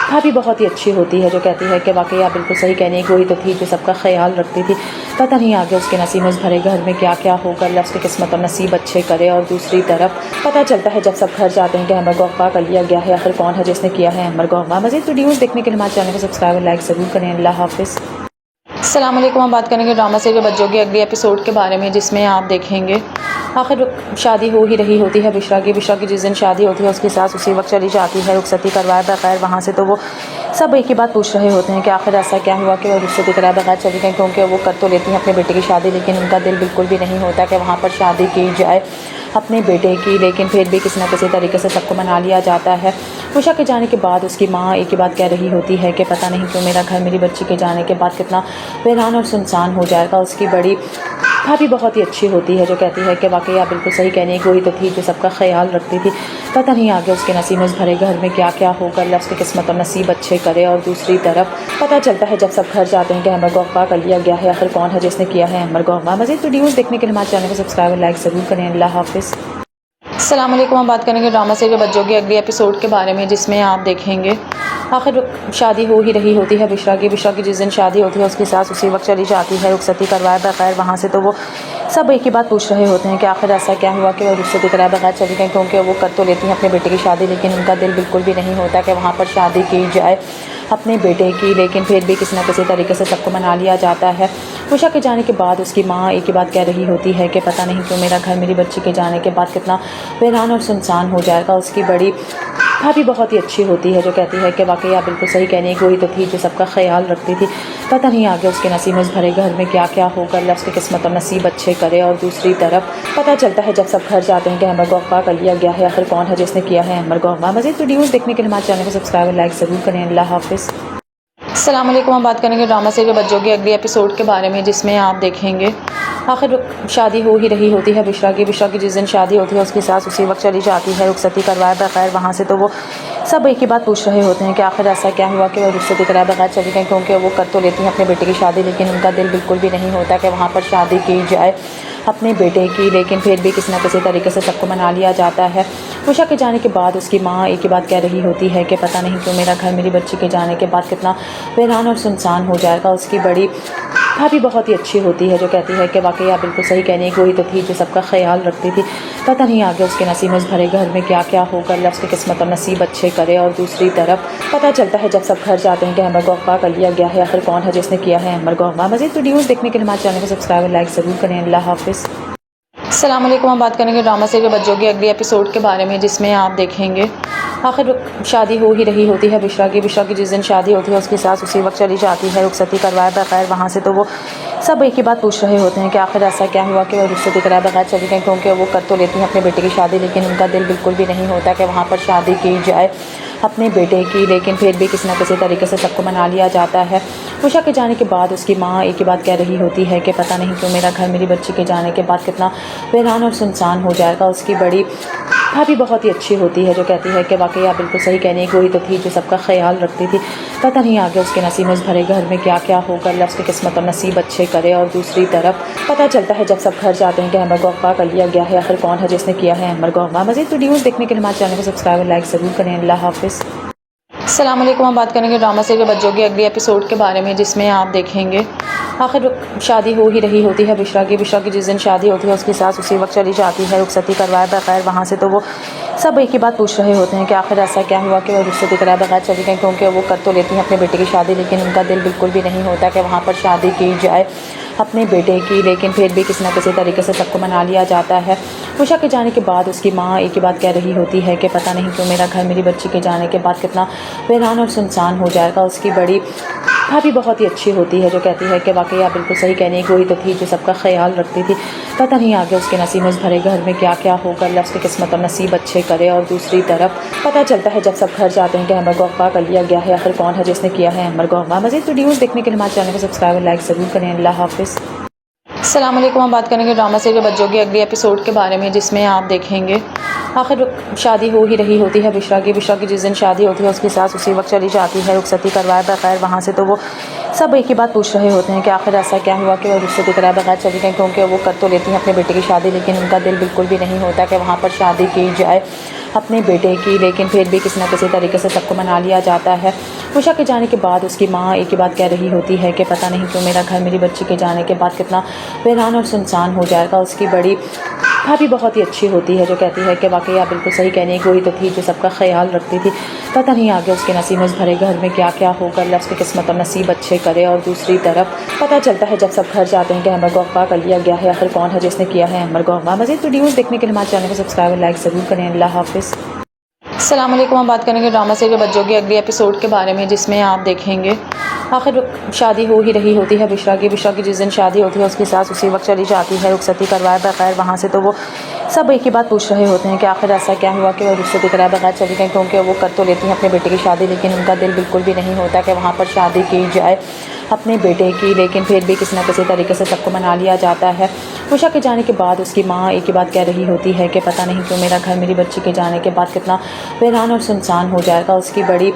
भाभी बहुत ही अच्छी होती है जो कहती है कि वाकई आप बिल्कुल सही कहने की, वही तो थी जो सबका ख्याल रखती थी। पता नहीं आगे उसके नसीब में, उस भरे घर में क्या क्या होगा, अल्लाह उसकी किस्मत और नसीब अच्छे करे। और दूसरी तरफ पता चलता है जब सब घर जाते हैं कि अमर को अगवा कर लिया गया है। आखिर कौन है जिसने किया है अमर को अगवा। मज़ीद वीडियोज़ देखने के लिए हमारे चैनल को सब्सक्राइब और लाइक ज़रूर करें। अल्लाह हाफिज़। अस्सलाम वालेकुम। हम बात करेंगे ड्रामा सीरियल बच्चों के अगले एपिसोड के बारे में, जिसमें आप देखेंगे आखिर शादी हो ही रही होती है बिश्रा की जिस दिन शादी होती है उसकी सास उसी वक्त चली जाती है रुखसती करवाए बगैर वहाँ से। तो वो सब एक ही बात पूछ रहे होते हैं कि आखिर ऐसा क्या हुआ कि वो रुखसती कराए बगैर चली गई, क्योंकि वो कर तो लेती हैं अपने बेटे की शादी, लेकिन उनका दिल बिल्कुल भी नहीं होता कि वहाँ पर शादी की जाए अपने बेटे की। लेकिन फिर भी किसी न किसी तरीके से सबको मना लिया जाता है। उषा के जाने के बाद उसकी माँ एक ही बात कह रही होती है कि पता नहीं क्यों मेरा घर मेरी बच्ची के जाने के बाद कितना वीरान और सुनसान हो जाएगा। उसकी बड़ी भाभी बहुत ही अच्छी होती है जो कहती है कि वाकई आप बिल्कुल सही कहने की, वही तो थी जो सबका ख्याल रखती थी। पता नहीं आगे उसके नसीब में, उस भरे घर में क्या क्या होगा, अल्लाह उसकी किस्मत और नसीब अच्छे करे। और दूसरी तरफ पता चलता है जब सब घर जाते हैं कि अमर को अगवा कर लिया गया है। आखिर कौन है जिसने किया है अमर को अगवा। मज़ीद वीडियोज़ देखने के लिए हमारे चैनल को सब्सक्राइब और लाइक ज़रूर करें। अल्लाह हाफिज़। अस्सलाम वालेकुम। हम बात करेंगे ड्रामा सीरियल बच्चों के अगले एपिसोड के बारे में, जिसमें आप देखेंगे आखिर शादी हो ही रही होती है बिश्रा की जिस दिन शादी होती है उसकी सास उसी वक्त चली जाती है रुखसती करवाए बगैर वहाँ से। तो वो सब एक ही बात पूछ रहे होते हैं कि आखिर ऐसा क्या हुआ कि वो रुखसती कराए बगैर चली गई, क्योंकि वो कर तो लेती हैं अपने बेटे की शादी, लेकिन उनका दिल बिल्कुल भी नहीं होता कि वहाँ पर शादी की जाए अपने बेटे की। लेकिन फिर भी किसी न किसी तरीके से सबको मना लिया जाता है। उषा के जाने के बाद उसकी माँ एक ही बात कह रही होती है कि पता नहीं क्यों मेरा घर मेरी बच्ची के जाने के बाद कितना वीरान और सुनसान हो जाएगा। उसकी बड़ी भाभी बहुत ही अच्छी होती है जो कहती है कि वाकई आप बिल्कुल सही कहने की, वही तो थी जो सबका ख्याल रखती थी। पता नहीं आगे उसके नसीब में, उस भरे घर में क्या क्या होगा, अल्लाह उसकी किस्मत और नसीब अच्छे करे। और दूसरी तरफ पता चलता है जब सब घर जाते हैं कि अमर को अगवा कर लिया गया है। आखिर कौन है जिसने किया है अमर को अगवा। मज़ीद वीडियोज़ देखने के लिए हमारे चैनल को सब्सक्राइब और लाइक ज़रूर करें। अल्लाह हाफिज़। अस्सलाम वालेकुम। हम बात करेंगे ड्रामा सीरियल बच्चों के अगले एपिसोड के बारे में, जिसमें आप देखेंगे आखिर शादी हो ही रही होती है बिश्रा की जिस दिन शादी होती है उसकी सास उसी वक्त चली जाती है रुखसती करवाए बगैर वहाँ से। तो वो सब एक ही बात पूछ रहे होते हैं कि आखिर ऐसा क्या हुआ कि वो रुखसती कराए बगैर चली गई, क्योंकि वो कर तो लेती हैं अपने बेटे की शादी, लेकिन उनका दिल बिल्कुल भी नहीं होता कि वहाँ पर शादी की जाए अपने बेटे की। लेकिन फिर भी किसी न किसी तरीके से सबको मना लिया जाता है। उषा के जाने के बाद उसकी माँ एक ही बात कह रही होती है कि पता नहीं क्यों मेरा घर मेरी बच्ची के जाने के बाद कितना वीरान और सुनसान हो जाएगा। उसकी बड़ी भाभी बहुत ही अच्छी होती है जो कहती है कि वाकई आप बिल्कुल सही कहने की, वही तो थी जो सबका ख्याल रखती थी। पता नहीं आगे उसके नसीब में, उस भरे घर में क्या क्या होगा, अल्लाह उसकी किस्मत और नसीब अच्छे करे। और दूसरी तरफ पता चलता है जब सब घर जाते हैं कि अमर को अगवा कर लिया गया है। आखिर कौन है जिसने किया है अमर को अगवा। मज़ीद वीडियोज़ देखने के लिए हमारे चैनल को सब्सक्राइब और लाइक ज़रूर करें। अल्लाह हाफिज़। अस्सलाम वालेकुम। हम बात करेंगे ड्रामा सीरियल बच्चों के अगले एपिसोड के बारे में, जिसमें आप देखेंगे आखिर शादी हो ही रही होती है बिश्रा की जिस दिन शादी होती है उसकी सास उसी वक्त चली जाती है रुखसती करवाए बगैर वहाँ से। तो वो सब एक ही बात पूछ रहे होते हैं कि आखिर ऐसा क्या हुआ कि वो रुखसती कराए बगैर चली गई, क्योंकि वो कर तो लेती हैं अपने बेटे की शादी, लेकिन उनका दिल बिल्कुल भी नहीं होता कि वहाँ पर शादी की जाए अपने बेटे की। लेकिन फिर भी किसी न किसी तरीके से सबको मना लिया जाता है। उषा के जाने के बाद उसकी माँ एक ही बात कह रही होती है कि पता नहीं क्यों मेरा घर मेरी बच्ची के जाने के बाद कितना वीरान और सुनसान हो जाएगा। उसकी बड़ी भाभी बहुत ही अच्छी होती है जो कहती है कि वाकई आप बिल्कुल सही कहने की, वही तो थी जो सबका ख्याल रखती थी। पता नहीं आगे उसके नसीब में, उस भरे घर में क्या क्या होगा, अल्लाह उसकी किस्मत और नसीब अच्छे करे। और दूसरी तरफ पता चलता है जब सब घर जाते हैं कि अमर को अगवा कर लिया गया है। आखिर कौन है जिसने किया है अमर को अगवा। मज़ीद वीडियोज़ देखने के लिए हमारे चैनल को सब्सक्राइब और लाइक ज़रूर करें। अल्लाह हाफिज़। अस्सलाम वालेकुम। हम बात करेंगे ड्रामा सीरियल बच्चों के अगले एपिसोड के बारे में, जिसमें आप देखेंगे आखिर शादी हो ही रही होती है बिश्रा की जिस दिन शादी होती है उसकी सास उसी वक्त चली जाती है रुखसती करवाए बगैर वहाँ से। तो वो सब एक ही बात पूछ रहे होते हैं कि आखिर ऐसा क्या हुआ कि वो रुखसती कराए बगैर चली गई, क्योंकि वो कर तो लेती हैं अपने बेटे की शादी, लेकिन उनका दिल बिल्कुल भी नहीं होता कि वहाँ पर शादी की जाए अपने बेटे की। लेकिन फिर भी किसी न किसी तरीके से सबको मना लिया जाता है। उषा के जाने के बाद उसकी माँ एक ही बात कह रही होती है कि पता नहीं क्यों मेरा घर मेरी बच्ची के जाने के बाद कितना वीरान और सुनसान हो जाएगा। उसकी बड़ी भाभी बहुत ही अच्छी होती है जो कहती है कि वाकई आप बिल्कुल सही कहने की, वही तो थी जो सबका ख्याल रखती थी। पता नहीं आगे उसके नसीब में भरे घर में क्या क्या होगा, अल्लाह उसकी किस्मत और नसीब अच्छे करे। और दूसरी तरफ पता चलता है जब सब घर जाते हैं कि अमर को अगवा कर लिया गया है। आखिर कौन है जिसने किया है अमर को अगवा। मज़ीद वीडियोज़ देखने के लिए हमारे चैनल को सब्सक्राइब और लाइक ज़रूर करें। अल्लाह हाफिज़। अस्सलाम वालेकुम। हम बात करेंगे ड्रामा सीरियल बच्चों के अगले एपिसोड के बारे में, जिसमें आप देखेंगे आखिर शादी हो ही रही होती है बिश्रा की जिस दिन शादी होती है उसकी सास उसी वक्त चली जाती है रुखसती करवाए बगैर वहाँ से। तो वो सब एक ही बात पूछ रहे होते हैं कि आखिर ऐसा क्या हुआ कि वो रुखसती कराए बगैर चली गई, क्योंकि वो कर तो लेती हैं अपने बेटे की शादी, लेकिन उनका दिल बिल्कुल भी नहीं होता कि वहाँ पर शादी की जाए अपने बेटे की। लेकिन फिर भी किसी न किसी तरीके से सबको मना लिया जाता है। उषा के जाने के बाद उसकी माँ एक ही बात कह रही होती है कि पता नहीं क्यों मेरा घर मेरी बच्ची के जाने के बाद कितना वीरान और सुनसान हो जाएगा। उसकी बड़ी भाभी बहुत ही अच्छी होती है जो कहती है कि वाकई आप बिल्कुल सही कहने की, वही तो थी जो सबका ख्याल रखती थी। पता नहीं आगे उसके नसीब में भरे घर में क्या क्या होगा, अल्लाह उसकी किस्मत और नसीब अच्छे करे। और दूसरी तरफ पता चलता है जब सब घर जाते हैं कि अमर को अगवा कर लिया गया है। आखिर कौन है जिसने किया है अमर को अगवा। मज़ीद वीडियोज़ देखने के लिए हमारे चैनल को सब्सक्राइब और लाइक ज़रूर करें। अल्लाह हाफिज़। अस्सलाम वालेकुम। हम बात करेंगे ड्रामा सीरियल बच्चों के अगले एपिसोड के बारे में, जिसमें आप देखेंगे आखिर शादी हो ही रही होती है बिश्रा की जिस दिन शादी होती है उसकी सास उसी वक्त चली जाती है रुखसती करवाए बगैर वहाँ से। तो वो सब एक ही बात पूछ रहे होते हैं कि आखिर ऐसा क्या हुआ कि वो रुखसती कराए बगैर चली गई, क्योंकि वो कर तो लेती हैं अपने बेटे की शादी, लेकिन उनका दिल बिल्कुल भी नहीं होता कि वहाँ पर शादी की जाए अपने बेटे की। लेकिन फिर भी किसी न किसी तरीके से सबको मना लिया जाता है। उषा के जाने के बाद उसकी माँ एक ही बात कह रही होती है कि पता नहीं क्यों मेरा घर मेरी बच्ची के जाने के बाद कितना वीरान और सुनसान हो जाएगा। उसकी बड़ी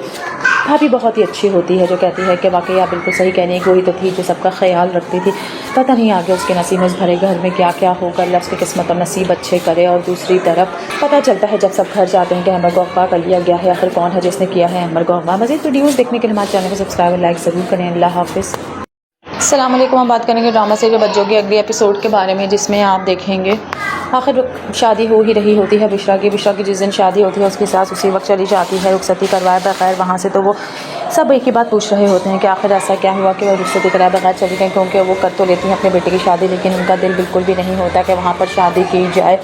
भाभी बहुत ही अच्छी होती है जो कहती है कि वाकई आप बिल्कुल सही कहने की, वही तो थी जो सबका ख्याल रखती थी। पता नहीं आगे उसके नसीब में भरे घर में क्या क्या होगा, अल्लाह उसकी किस्मत और नसीब अच्छे करे। और दूसरी तरफ पता चलता है जब सब घर जाते हैं कि अमर को अगवा कर लिया गया है। आखिर कौन है जिसने किया है अमर को अगवा। मज़ीद वीडियोज़ देखने के लिए हमारे चैनल को सब्सक्राइब और लाइक ज़रूर करें। अल्लाह हाफिज़। अस्सलाम वालेकुम। हम बात करेंगे ड्रामा सीरियल बच्चों के अगले एपिसोड के बारे में, जिसमें आप देखेंगे आखिर शादी हो ही रही होती है बिश्रा की जिस दिन शादी होती है उसकी सास उसी वक्त चली जाती है रुखसती करवाए बगैर वहाँ से। तो वो सब एक ही बात पूछ रहे होते हैं कि आखिर ऐसा क्या हुआ कि वो रुखसती कराए बगैर चली गई, क्योंकि वो कर तो लेती हैं अपने बेटे की शादी, लेकिन उनका दिल बिल्कुल भी नहीं होता कि वहाँ पर शादी की जाए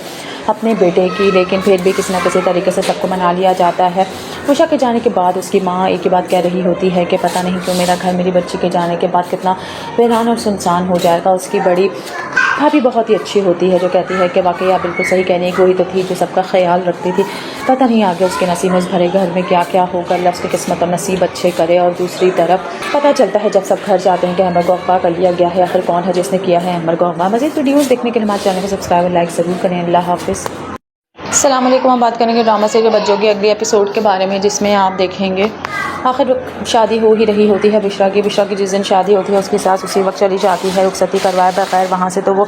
अपने बेटे की। लेकिन फिर भी किसी न किसी तरीके से सबको मना लिया जाता है। उषा के जाने के बाद उसकी माँ एक ही बात कह रही होती है कि पता नहीं क्यों मेरा घर मेरी बच्ची के जाने के बाद कितना वीरान और सुनसान हो जाएगा। उसकी बड़ी भाभी बहुत ही अच्छी होती है जो कहती है कि वाकई आप बिल्कुल सही कहने की, वही तो थी जो सबका ख्याल रखती थी। पता नहीं आगे उसके नसीब में भरे घर में क्या क्या होगा, अल्लाह उसकी किस्मत और नसीब अच्छे करे। और दूसरी तरफ पता चलता है जब सब घर जाते हैं कि अमर को अगवा कर लिया गया है। आखिर कौन है जिसने किया है अमर को अगवा। मज़ीद वीडियोज़ देखने के लिए हमारे चैनल को सब्सक्राइब और लाइक ज़रूर करें। अल्लाह हाफिज़। अस्सलाम वालेकुम। हम बात करेंगे ड्रामा सीरियल बच्चों के अगले एपिसोड के बारे में, जिसमें आप देखेंगे आखिर शादी हो ही रही होती है बिश्रा की जिस दिन शादी होती है उसकी सास उसी वक्त चली जाती है रुखसती करवाए बगैर वहाँ से। तो वो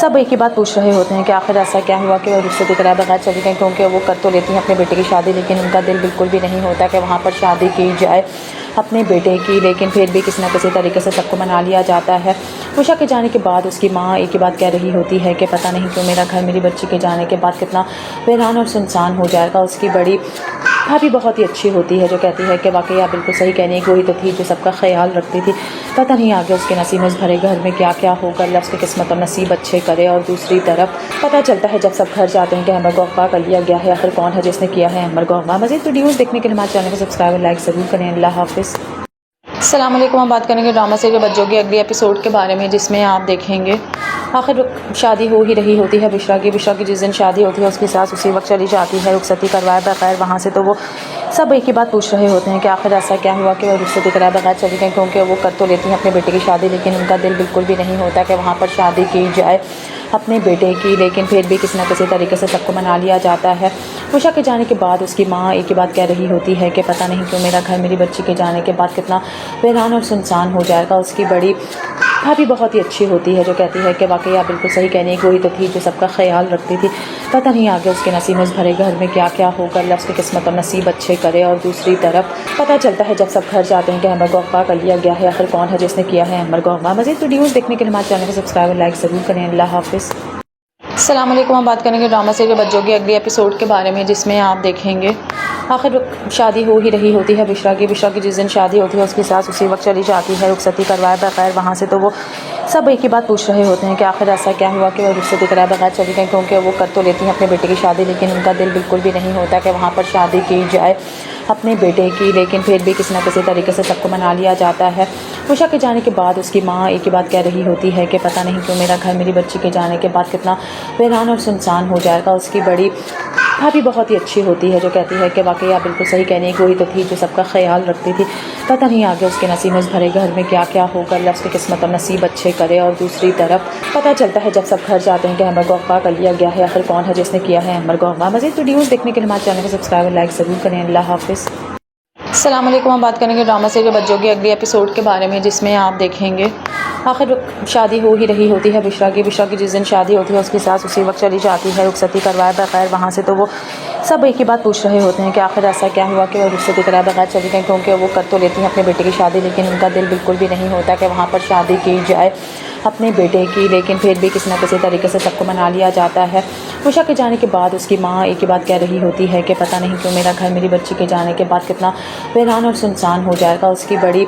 सब एक ही बात पूछ रहे होते हैं कि आखिर ऐसा क्या हुआ कि वो रुखसती कराए बगैर चली गई, क्योंकि वो कर तो लेती हैं अपने बेटे की शादी, लेकिन उनका दिल बिल्कुल भी नहीं होता कि वहाँ पर शादी की जाए अपने बेटे की। लेकिन फिर भी किसी न किसी तरीके से सबको मना लिया जाता है। उषा के जाने के बाद उसकी माँ एक ही बात कह रही होती है कि पता नहीं क्यों मेरा घर मेरी बच्ची के जाने के बाद कितना वीरान और सुनसान हो जाएगा। उसकी बड़ी भाभी बहुत ही अच्छी होती है जो कहती है कि वाकई आप बिल्कुल सही कहने की, वही तो थी जो सबका ख्याल रखती थी। पता नहीं आगे उसके नसीब में भरे घर में क्या क्या होगा, अल्लाह उसकी किस्मत और नसीब अच्छे करे। और दूसरी तरफ पता चलता है जब सब घर जाते हैं कि अमर को अगवा कर लिया गया है। आखिर कौन है जिसने किया है अमर को अगवा। मज़ीद वीडियोज़ देखने के लिए हमारे चैनल को सब्सक्राइब और लाइक ज़रूर करें। अल्लाह हाफिज़। अस्सलाम वालेकुम। हम बात करेंगे ड्रामा सीरियल बच्चों के अगले एपिसोड के बारे में, जिसमें आप देखेंगे आखिर शादी हो ही रही होती है बिश्रा की जिस दिन शादी होती है उसकी सास उसी वक्त चली जाती है रुखसती करवाए बगैर वहाँ से। तो वो सब एक ही बात पूछ रहे होते हैं कि आखिर ऐसा क्या हुआ कि वो रुखसती कराए बगैर चली गई, क्योंकि वो कर तो लेती हैं अपने बेटे की शादी, लेकिन उनका दिल बिल्कुल भी नहीं होता कि वहाँ पर शादी की जाए अपने बेटे की। लेकिन फिर भी किसी न किसी तरीके से सबको मना लिया जाता है। उषा के जाने के बाद उसकी माँ एक ही बात कह रही होती है कि पता नहीं क्यों मेरा घर मेरी बच्ची के जाने के बाद कितना वीरान और सुनसान हो जाएगा। उसकी बड़ी भाभी बहुत ही अच्छी होती है जो कहती है कि वाकई आप बिल्कुल सही कहने वही तो थी जो सबका ख्याल रखती थी। पता नहीं आगे उसके नसीब में भरे घर में क्या क्या होगा, अल्लाह उसकी किस्मत और नसीब अच्छे करे। और दूसरी तरफ पता चलता है जब सब घर जाते हैं कि अमर को अगवा कर लिया गया है। आखिर कौन है जिसने किया है अमर को अगवा। मज़ीद वीडियोज़ देखने के लिए हमारे चैनल को सब्सक्राइब और लाइक ज़रूर करें। अल्लाह हाफिज़। अस्सलाम वालेकुम। हम बात करेंगे ड्रामा सीरियल बच्चों के अगले एपिसोड के बारे में, जिसमें आप देखेंगे आखिर शादी हो ही रही होती है बिशरा की जिस दिन शादी होती है उसकी सास उसी वक्त चली जाती है रुखसती करवाए बगैर वहाँ से। तो वो सब एक ही बात पूछ रहे होते हैं कि आखिर ऐसा क्या हुआ कि वो रुखसती कराए बगैर चली गई, क्योंकि वो कर तो लेती हैं अपने बेटे की शादी, लेकिन उनका दिल बिल्कुल भी नहीं होता कि वहाँ पर शादी की जाए अपने बेटे की। लेकिन फिर भी किसी न किसी तरीके से सबको मना लिया जाता है। उषा के जाने के बाद उसकी माँ एक ही बात कह रही होती है कि पता नहीं क्यों मेरा घर मेरी बच्ची के जाने के बाद कितना वीरान और सुनसान हो जाएगा। उसकी बड़ी भाभी बहुत ही अच्छी होती है जो कहती है कि वाकई आप बिल्कुल सही कहने वही तो थी जो सबका ख्याल रखती थी। पता नहीं आगे उसके नसीब में भरे घर में क्या क्या होगा, अल्लाह उसकी किस्मत और नसीब अच्छे करे। और दूसरी तरफ पता चलता है जब सब घर जाते हैं कि अमर को अगवा कर लिया गया है। आखिर कौन है जिसने किया है अमर को अगवा। मज़ीद वीडियोज़ देखने के लिए हमारे चैनल को सब्सक्राइब और लाइक ज़रूर करें। अल्लाह हाफिज़। अस्सलाम वालेकुम। हम बात करेंगे ड्रामा सीरियल बच्चों के अगले एपिसोड के बारे में, जिसमें आप देखेंगे आखिर शादी हो ही रही होती है बिशरा की जिस दिन शादी होती है उसकी सास उसी वक्त चली जाती है रुखसती करवाए बगैर वहाँ से। तो वो सब एक ही बात पूछ रहे होते हैं कि आखिर ऐसा क्या हुआ कि वो रुखसती कराए बगैर चली गई, क्योंकि वो कर तो लेती हैं अपने बेटे की शादी, लेकिन उनका दिल बिल्कुल भी नहीं होता कि वहाँ पर शादी की जाए अपने बेटे की। लेकिन फिर भी किसी न किसी तरीके से सबको मना लिया जाता है। उषा के जाने के बाद उसकी माँ एक ही बात कह रही होती है कि पता नहीं क्यों मेरा घर मेरी बच्ची के जाने के बाद कितना वीरान और सुनसान हो जाएगा। उसकी बड़ी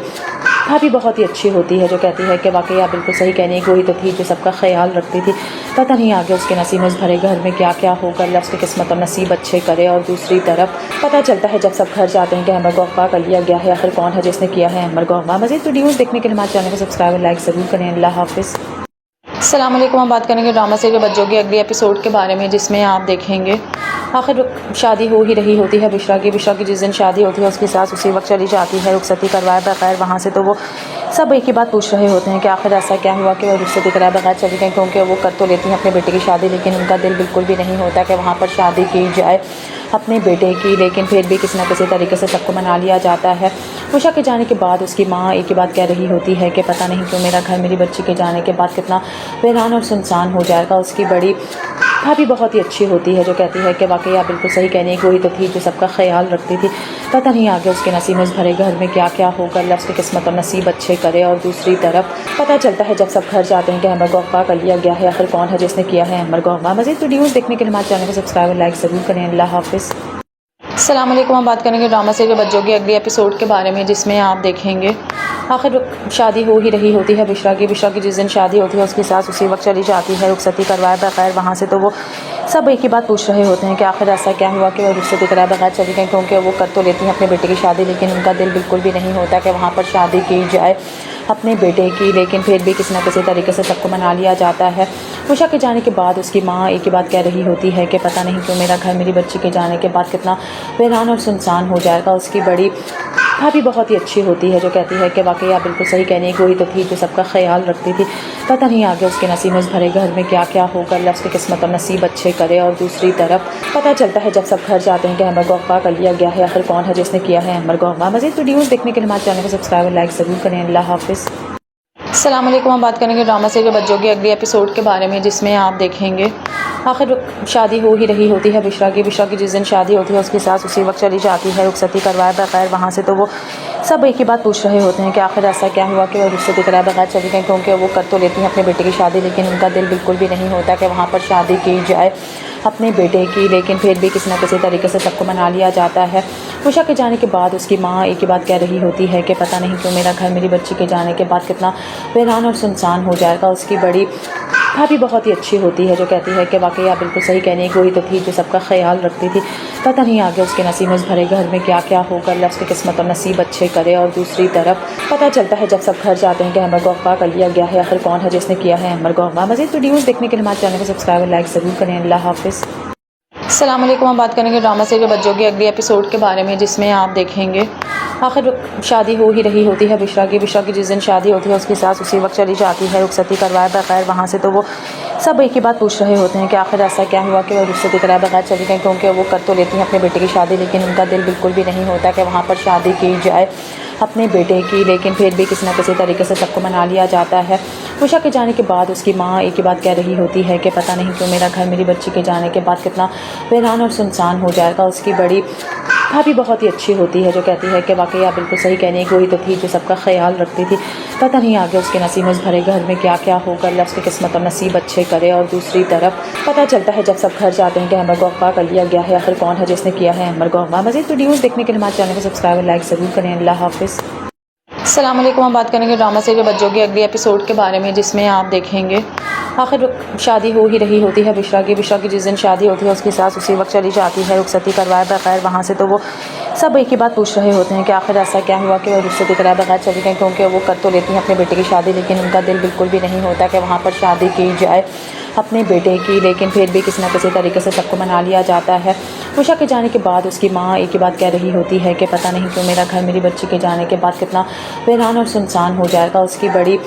भाभी बहुत ही अच्छी होती है जो कहती है कि वाकई आप बिल्कुल सही कहने वही तो थी जो सबका ख्याल रखती थी। पता नहीं आगे उसके नसीब में भरे घर में क्या क्या होगा, अल्लाह उसकी किस्मत और नसीब अच्छे करे। और दूसरी तरफ पता चलता है जब सब घर जाते हैं कि अमर को अगवा कर लिया गया है। आखिर कौन है जिसने किया है अमर को अगवा। मज़ीद वीडियोज़ देखने के लिए हमारे चैनल को सब्सक्राइब और लाइक ज़रूर करें। अल्लाह हाफिज़। अस्सलाम वालेकुम। हम बात करेंगे ड्रामा सीरियल बच्चों के अगले एपिसोड के बारे में, जिसमें आप देखेंगे आखिर शादी हो ही रही होती है बिशरा की जिस दिन शादी होती है उसकी सास उसी वक्त चली जाती है रुखसती करवाए बगैर वहाँ से। तो वो सब एक ही बात पूछ रहे होते हैं कि आखिर ऐसा क्या हुआ कि वो रुखसती कराए बगैर चली गई, क्योंकि वो कर तो लेती हैं अपने बेटे की शादी, लेकिन उनका दिल बिल्कुल भी नहीं होता कि वहाँ पर शादी की जाए अपने बेटे की। लेकिन फिर भी किसी न किसी तरीके से सबको मना लिया जाता है। उषा के जाने के बाद उसकी माँ एक ही बात कह रही होती है कि पता नहीं क्यों मेरा घर मेरी बच्ची के जाने के बाद कितना वीरान और सुनसान हो जाएगा। उसकी बड़ी भाभी बहुत ही अच्छी होती है जो कहती है कि वाकई आप बिल्कुल सही कहने वही तो थी जो सबका ख्याल रखती थी। पता नहीं आगे उसके नसीब में भरे घर में क्या क्या होगा, अल्लाह उसकी किस्मत और नसीब अच्छे करे। और दूसरी तरफ पता चलता है जब सब घर जाते हैं कि अमर को अगवा कर लिया गया है। आखिर कौन है जिसने किया है अमर को अगवा। मज़ीद वीडियोज़ देखने के लिए हमारे चैनल को सब्सक्राइब और लाइक ज़रूर करें। अल्लाह हाफिज़। अस्सलाम वालेकुम। हम बात करेंगे ड्रामा सीरियल बच्चों के अगले एपिसोड के बारे में, जिसमें आप देखेंगे आखिर शादी हो ही रही होती है बिशरा की जिस दिन शादी होती है उसकी सास उसी वक्त चली जाती है रुखसती करवाए बगैर वहाँ से। तो वो सब एक ही बात पूछ रहे होते हैं कि आखिर ऐसा क्या हुआ कि वो रुखसती कराए बगैर चली गई, क्योंकि वो कर तो लेती हैं अपने बेटे की शादी, लेकिन उनका दिल बिल्कुल भी नहीं होता कि वहाँ पर शादी की जाए अपने बेटे की। लेकिन फिर भी किसी न किसी तरीके से सबको मना लिया जाता है। उषा के जाने के बाद उसकी माँ एक ही बात कह रही होती है कि पता नहीं क्यों मेरा घर मेरी बच्ची के जाने के बाद कितना वीरान और सुनसान हो जाएगा। उसकी बड़ी भाभी बहुत ही अच्छी होती है जो कहती है कि वाकई आप बिल्कुल सही कहने वही तो थी जो सबका ख्याल रखती थी। पता नहीं आगे उसके नसीब में भरे घर में क्या क्या होगा, अल्लाह उसकी किस्मत और नसीब अच्छे करे। और दूसरी तरफ पता चलता है जब सब घर जाते हैं कि अमर को अगवा कर लिया गया है। आखिर कौन है जिसने किया है अमर को अगवा। मज़ीद वीडियोज़ देखने के लिए हमारे चैनल को सब्सक्राइब और लाइक ज़रूर करें। अल्लाह हाफिज़। अस्सलाम वालेकुम। हम बात करेंगे ड्रामा सीरियल बच्चों के अगले एपिसोड के बारे में, जिसमें आप देखेंगे आखिर शादी हो ही रही होती है बिशरा की जिस दिन शादी होती है उसकी सास उसी वक्त चली जाती है रुखसती करवाए बगैर वहाँ से। तो वो सब एक ही बात पूछ रहे होते हैं कि आखिर ऐसा क्या हुआ कि वो रुखसती कराए बगैर चली गई, क्योंकि वो कर तो लेती हैं अपने बेटे की शादी, लेकिन उनका दिल बिल्कुल भी नहीं होता कि वहाँ पर शादी की जाए अपने बेटे की। लेकिन फिर भी किसी न किसी तरीके से सबको मना लिया जाता है। उषा के जाने के बाद उसकी माँ एक ही बात कह रही होती है कि पता नहीं क्यों मेरा घर मेरी बच्ची के जाने के बाद कितना वीरान और सुनसान हो जाएगा। उसकी बड़ी भाभी बहुत ही अच्छी होती है जो कहती है कि वाकई आप बिल्कुल सही कहने वही तो थी जो सबका ख्याल रखती थी। पता नहीं आगे उसके नसीब में भरे घर में क्या क्या होगा, अल्लाह उसकी किस्मत और नसीब अच्छे करे। और दूसरी तरफ पता चलता है जब सब घर जाते हैं कि अमर को अगवा कर लिया गया है। आखिर कौन है जिसने किया है अमर को अगवा। मज़ीद वीडियोज़ देखने के लिए हमारे चैनल को सब्सक्राइब और लाइक ज़रूर करें। अल्लाह हाफिज़। अस्सलाम वालेकुम। हम बात करेंगे ड्रामा सीरियल बच्चों के अगले एपिसोड के बारे में, जिसमें आप देखेंगे आखिर शादी हो ही रही होती है बिशरा की जिस दिन शादी होती है उसकी सास उसी वक्त चली जाती है रुखसती करवाए बगैर वहाँ से। तो वो सब एक ही बात पूछ रहे होते हैं कि आखिर ऐसा क्या हुआ कि वो रुखसती कराए बगैर चली गई, क्योंकि वो कर तो लेती हैं अपने बेटे की शादी, लेकिन उनका दिल बिल्कुल भी नहीं होता कि वहाँ पर शादी की जाए अपने बेटे की। लेकिन फिर भी किसी न किसी तरीके से सबको मना लिया जाता है। उषा के जाने के बाद उसकी माँ एक ही बात कह रही होती है कि पता नहीं क्यों मेरा घर मेरी बच्ची के जाने के बाद कितना वीरान और सुनसान हो जाएगा। उसकी बड़ी भाभी बहुत ही अच्छी होती है जो कहती है कि वाकई आप बिल्कुल सही कहने की, वही तो थी जो सबका ख्याल रखती थी। पता नहीं आगे उसके नसीब में उस भरे घर में क्या क्या होगा, अल्लाह उसकी किस्मत और नसीब अच्छे करे। और दूसरी तरफ पता चलता है जब सब घर जाते हैं कि अमर को अगवा कर लिया गया है। आखिर कौन है जिसने किया है अमर को अगवा। मज़ीद वीडियोज़ देखने के लिए हमारे चैनल को सब्सक्राइब और लाइक ज़रूर करें। अल्लाह हाफिज़। अस्सलाम वालेकुम। हम बात करेंगे ड्रामा सीरियल बच्चों के अगले एपिसोड के बारे में, जिसमें आप देखेंगे आखिर शादी हो ही रही होती है बिश्रा की जिस दिन शादी होती है उसकी सास उसी वक्त चली जाती है रुखसती करवाए बगैर वहाँ से। तो वो सब एक ही बात पूछ रहे होते हैं कि आखिर ऐसा क्या हुआ कि वो रुखसती कराए बगैर चली गई, क्योंकि वो कर तो लेती हैं अपने बेटे की शादी, लेकिन उनका दिल बिल्कुल भी नहीं होता कि वहाँ पर शादी की जाए अपने बेटे की। लेकिन फिर भी किसी न किसी तरीके से सबको मना लिया जाता है। उषा के जाने के बाद उसकी माँ एक ही बात कह रही होती है कि पता नहीं क्यों मेरा घर मेरी बच्ची के जाने के बाद कितना वीरान और सुनसान हो जाएगा। उसकी बड़ी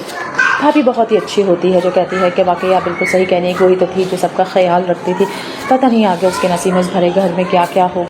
भाभी बहुत ही अच्छी होती है जो कहती है कि वाकई आप बिल्कुल सही कहने की, वही तो थी जो सबका ख्याल रखती थी। पता नहीं आगे उसके नसीब में उस भरे घर में क्या क्या हो।